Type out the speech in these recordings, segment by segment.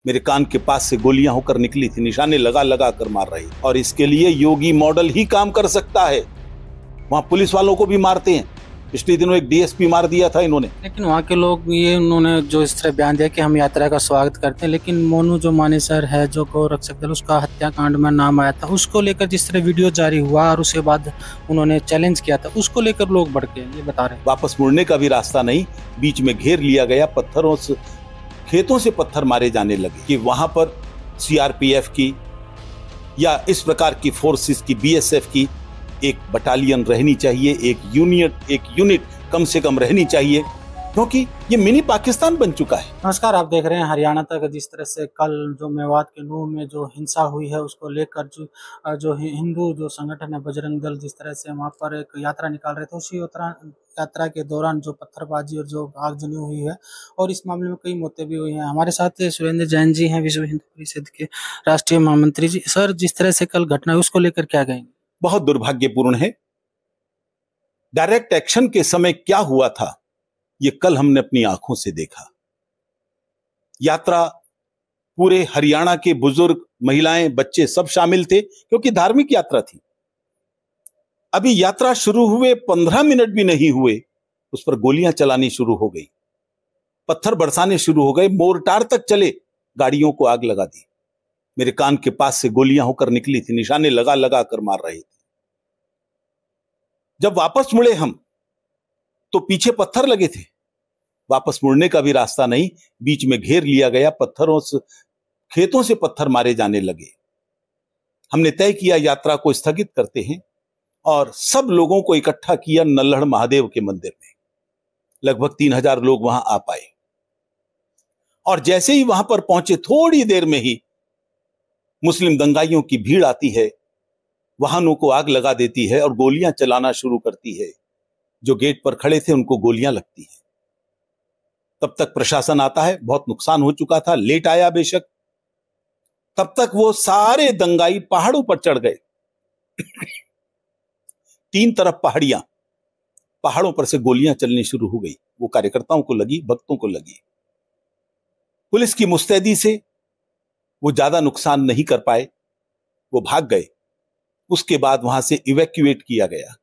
मेरे कान के पास से गोलियां होकर निकली थी, निशाने लगा लगा कर मार रही। और इसके लिए योगी मॉडल ही काम कर सकता है। वहां पुलिस वालों को भी मारते हैं। पिछले दिनों एक डीएसपी मार दिया था इन्होंने। लेकिन वहाँ के लोग ये उन्होंने जो इस तरह बयान दिया कि हम यात्रा का स्वागत करते हैं, लेकिन मोनू जो मानेसर है जो गौ रक्षक दल, उसका हत्याकांड में नाम आया था, उसको लेकर जिस तरह वीडियो जारी हुआ और उसके बाद उन्होंने चैलेंज किया था, उसको लेकर लोग भड़के, ये बता रहे हैं। वापस मुड़ने का भी रास्ता नहीं, बीच में घेर लिया गया। पत्थरों से, खेतों से पत्थर मारे जाने लगे कि वहां पर सीआरपीएफ की या इस प्रकार की फोर्सेस की, बीएसएफ की एक बटालियन रहनी चाहिए, एक यूनिट कम से कम रहनी चाहिए, क्योंकि ये मिनी पाकिस्तान बन चुका है। नमस्कार, आप देख रहे हैं हरियाणा तक। जिस तरह से कल जो मेवात के नूह में जो हिंसा हुई है, उसको लेकर जो हिंदू जो संगठन है बजरंग दल, जिस तरह से वहां पर एक यात्रा निकाल रहे थे, उसी यात्रा के दौरान जो पत्थरबाजी और जो आगजनी हुई है, और इस मामले में कई मौतें भी हुई हैं। हमारे साथ सुरेंद्र जैन जी हैं, विश्व हिंदू परिषद के राष्ट्रीय महामंत्री जी। सर, जिस तरह से कल घटना है, उसको लेकर क्या कहेंगे? बहुत दुर्भाग्यपूर्ण है। डायरेक्ट एक्शन के समय क्या हुआ था, ये कल हमने अपनी आंखों से देखा। यात्रा पूरे हरियाणा के बुजुर्ग, महिलाएं, बच्चे सब शामिल थे, क्योंकि धार्मिक यात्रा थी। अभी यात्रा शुरू हुए 15 मिनट भी नहीं हुए, उस पर गोलियां चलानी शुरू हो गई, पत्थर बरसाने शुरू हो गए, मोर्टार तक चले, गाड़ियों को आग लगा दी। मेरे कान के पास से गोलियां होकर निकली थी, निशाने लगा लगा कर मार रहे थे। जब वापस मुड़े हम, तो पीछे पत्थर लगे थे। वापस मुड़ने का भी रास्ता नहीं, बीच में घेर लिया गया। पत्थरों से, खेतों से पत्थर मारे जाने लगे। हमने तय किया यात्रा को स्थगित करते हैं, और सब लोगों को इकट्ठा किया नल्हड़ महादेव के मंदिर में। लगभग 3000 लोग वहां आ पाए, और जैसे ही वहां पर पहुंचे, थोड़ी देर में ही मुस्लिम दंगाइयों की भीड़ आती है, वाहनों को आग लगा देती है और गोलियां चलाना शुरू करती है। जो गेट पर खड़े थे उनको गोलियां लगती हैं। तब तक प्रशासन आता है, बहुत नुकसान हो चुका था, लेट आया बेशक। तब तक वो सारे दंगाई पहाड़ों पर चढ़ गए। 3 तरफ पहाड़ियां, पहाड़ों पर से गोलियां चलनी शुरू हो गई। वो कार्यकर्ताओं को लगी, भक्तों को लगी। पुलिस की मुस्तैदी से वो ज्यादा नुकसान नहीं कर पाए, वो भाग गए। उसके बाद वहां से इवैक्यूएट किया गया।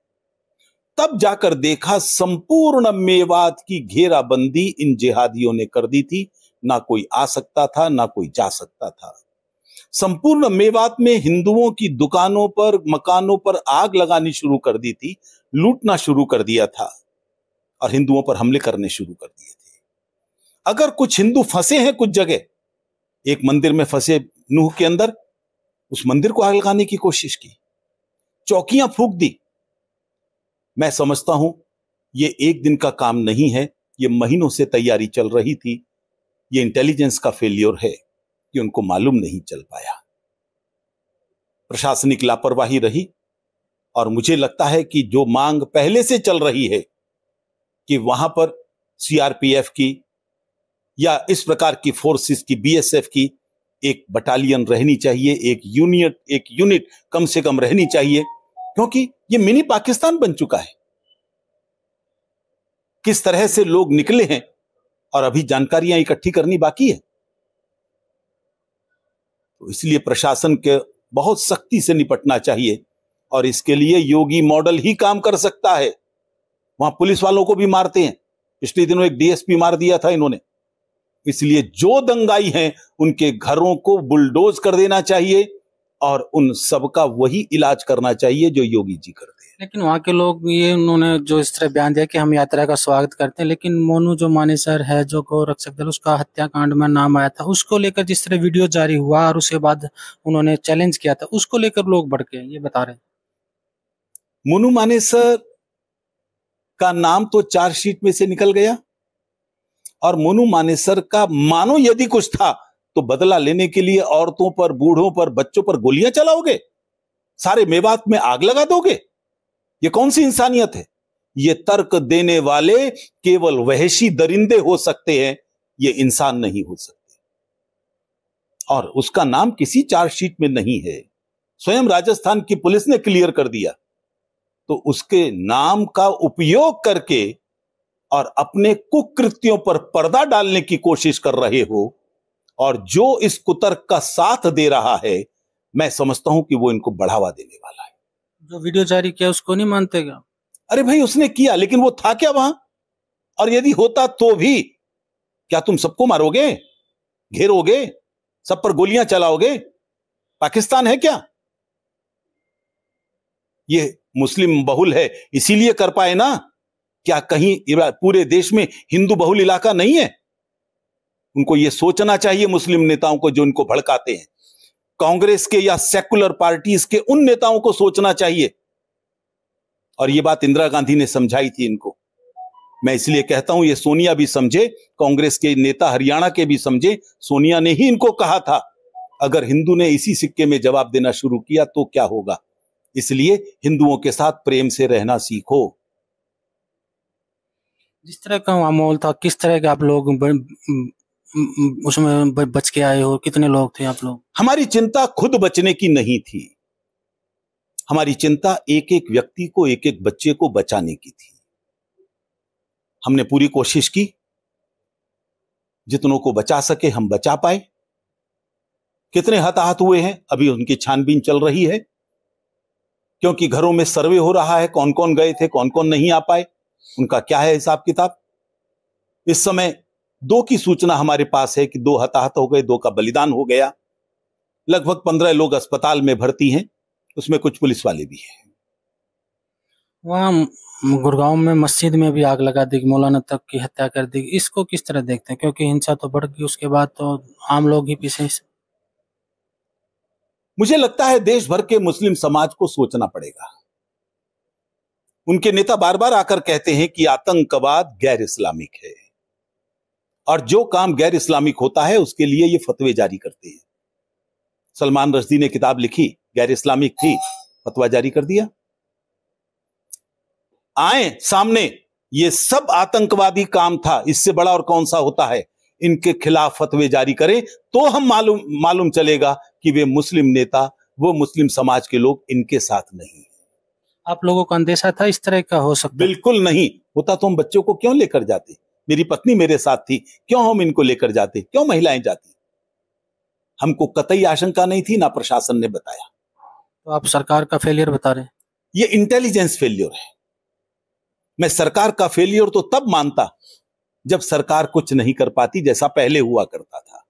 तब जाकर देखा, संपूर्ण मेवात की घेराबंदी इन जिहादियों ने कर दी थी। ना कोई आ सकता था, ना कोई जा सकता था। संपूर्ण मेवात में हिंदुओं की दुकानों पर, मकानों पर आग लगानी शुरू कर दी थी, लूटना शुरू कर दिया था, और हिंदुओं पर हमले करने शुरू कर दिए थे। अगर कुछ हिंदू फंसे हैं कुछ जगह, एक मंदिर में फंसे नूह के अंदर, उस मंदिर को आग लगाने की कोशिश की, चौकियां फूंक दी। मैं समझता हूं ये एक दिन का काम नहीं है, ये महीनों से तैयारी चल रही थी। ये इंटेलिजेंस का फेलियर है कि उनको मालूम नहीं चल पाया। प्रशासनिक लापरवाही रही, और मुझे लगता है कि जो मांग पहले से चल रही है कि वहां पर सीआरपीएफ की या इस प्रकार की फोर्सेस की, बीएसएफ की एक बटालियन रहनी चाहिए, एक यूनिट कम से कम रहनी चाहिए, क्योंकि ये मिनी पाकिस्तान बन चुका है। किस तरह से लोग निकले हैं, और अभी जानकारियां इकट्ठी करनी बाकी है। तो इसलिए प्रशासन के बहुत सख्ती से निपटना चाहिए, और इसके लिए योगी मॉडल ही काम कर सकता है। वहां पुलिस वालों को भी मारते हैं। पिछले दिनों एक डीएसपी मार दिया था इन्होंने। इसलिए जो दंगाई हैं, उनके घरों को बुलडोज कर देना चाहिए, और उन सबका वही इलाज करना चाहिए जो योगी जी करते हैं। लेकिन वहाँ के लोग ये उन्होंने जो इस तरह बयान दिया कि हम यात्रा का स्वागत करते हैं, लेकिन मोनू जो मानेसर है जो गौ रक्षक दल, उसका हत्याकांड में नाम आया था, उसको लेकर जिस तरह वीडियो जारी हुआ और उसके बाद उन्होंने चैलेंज किया था, उसको लेकर लोग भड़के, ये बता रहे हैं। मोनू मानेसर का नाम तो चार्जशीट में से निकल गया, और मोनू मानेसर का मानो यदि कुछ था तो बदला लेने के लिए औरतों पर, बूढ़ों पर, बच्चों पर गोलियां चलाओगे, सारे मेवात में आग लगा दोगे। ये कौन सी इंसानियत है? ये तर्क देने वाले केवल वहशी दरिंदे हो सकते हैं, ये इंसान नहीं हो सकते। और उसका नाम किसी चार्जशीट में नहीं है, स्वयं राजस्थान की पुलिस ने क्लियर कर दिया। तो उसके नाम का उपयोग करके और अपने कुकृत्यों पर पर्दा डालने की कोशिश कर रहे हो, और जो इस कुतर्क का साथ दे रहा है, मैं समझता हूं कि वो इनको बढ़ावा देने वाला है। जो वीडियो जारी किया उसको नहीं मानते क्या? अरे भाई, उसने किया, लेकिन वो था क्या वहां? और यदि होता तो भी क्या तुम सबको मारोगे, घेरोगे, सब पर गोलियां चलाओगे? पाकिस्तान है क्या? ये मुस्लिम बहुल है, इसीलिए कर पाए ना। क्या कहीं पूरे देश में हिंदू बहुल इलाका नहीं है? उनको यह सोचना चाहिए, मुस्लिम नेताओं को जो इनको भड़काते हैं, कांग्रेस के या सेकुलर पार्टीज के उन नेताओं को सोचना चाहिए। और यह बात इंदिरा गांधी ने समझाई थी इनको। मैं इसलिए कहता हूं, ये सोनिया भी समझे, कांग्रेस के नेता हरियाणा के भी समझे। सोनिया ने ही इनको कहा था, अगर हिंदू ने इसी सिक्के में जवाब देना शुरू किया तो क्या होगा। इसलिए हिंदुओं के साथ प्रेम से रहना सीखो। जिस तरह का वहाँ माहौल था, किस तरह के आप लोग उसमें बच के आए हो? कितने लोग थे आप लोग? हमारी चिंता खुद बचने की नहीं थी, हमारी चिंता एक एक व्यक्ति को, एक एक बच्चे को बचाने की थी। हमने पूरी कोशिश की, जितनों को बचा सके हम बचा पाए। कितने हताहत हुए हैं अभी उनकी छानबीन चल रही है, क्योंकि घरों में सर्वे हो रहा है, कौन कौन गए थे, कौन कौन नहीं आ पाए, उनका क्या है हिसाब किताब। इस समय 2 की सूचना हमारे पास है कि 2 हताहत हो गए, 2 का बलिदान हो गया। लगभग 15 लोग अस्पताल में भर्ती हैं, उसमें कुछ पुलिस वाले भी हैं। वहाँ गुड़गांव में मस्जिद में भी आग लगा दी, मौलाना तक की हत्या कर दी। इसको किस तरह देखते हैं? क्योंकि हिंसा तो बढ़ गई, उसके बाद तो आम लोग ही पीछे। मुझे लगता है देश भर के मुस्लिम समाज को सोचना पड़ेगा। उनके नेता बार बार आकर कहते हैं कि आतंकवाद गैर इस्लामिक है, और जो काम गैर इस्लामिक होता है उसके लिए ये फतवे जारी करते हैं। सलमान रश्दी ने किताब लिखी, गैर इस्लामिक थी, फतवा जारी कर दिया। आए सामने, ये सब आतंकवादी काम था, इससे बड़ा और कौन सा होता है। इनके खिलाफ फतवे जारी करें तो हम मालूम चलेगा कि वे मुस्लिम नेता, वो मुस्लिम समाज के लोग इनके साथ नहीं। आप लोगों को अंदेशा था इस तरह का हो सकता? बिल्कुल नहीं होता तो हम बच्चों को क्यों लेकर जाते? मेरी पत्नी मेरे साथ थी, क्यों हम इनको लेकर जाते? क्यों महिलाएं जाती? हमको कतई आशंका नहीं थी, ना प्रशासन ने बताया। तो आप सरकार का फेलियर बता रहे हैं? ये इंटेलिजेंस फेलियर है। मैं सरकार का फेलियर तो तब मानता जब सरकार कुछ नहीं कर पाती, जैसा पहले हुआ करता था।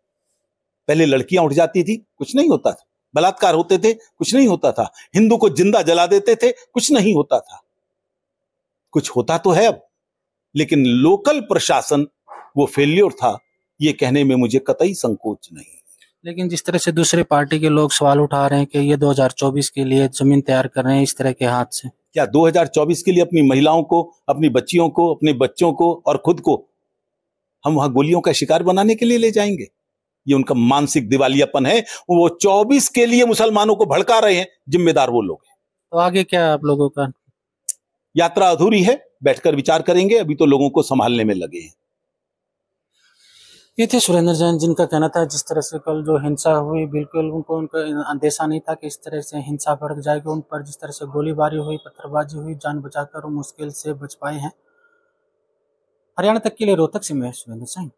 पहले लड़कियां उठ जाती थी, कुछ नहीं होता था, बलात्कार होते थे, कुछ नहीं होता था, हिंदू को जिंदा जला देते थे, कुछ नहीं होता था। कुछ होता तो है अब, लेकिन लोकल प्रशासन वो फेलियर था, ये कहने में मुझे कतई संकोच नहीं। लेकिन जिस तरह से दूसरे पार्टी के लोग सवाल उठा रहे हैं कि ये 2024 के लिए जमीन तैयार कर रहे हैं इस तरह के हाथ से, क्या 2024 के लिए अपनी महिलाओं को, अपनी बच्चियों को, अपने बच्चों को और खुद को हम वहां गोलियों का शिकार बनाने के लिए ले जाएंगे? ये उनका मानसिक दिवालियापन है। वो 24 के लिए मुसलमानों को भड़का रहे हैं, जिम्मेदार वो लोग हैं। तो आगे क्या आप लोगों का? यात्रा अधूरी है, बैठकर विचार करेंगे, अभी तो लोगों को संभालने में लगे हैं। ये थे सुरेंद्र जैन, जिनका कहना था जिस तरह से कल जो हिंसा हुई, बिल्कुल उनका अंदेशा नहीं था कि इस तरह से हिंसा बढ़ जाएगी। उन पर जिस तरह से गोलीबारी हुई, पत्थरबाजी हुई, जान बचाकर वो मुश्किल से बच पाए हैं। हरियाणा तक के लिए रोहतक से मैं सुरेंद्र जैन।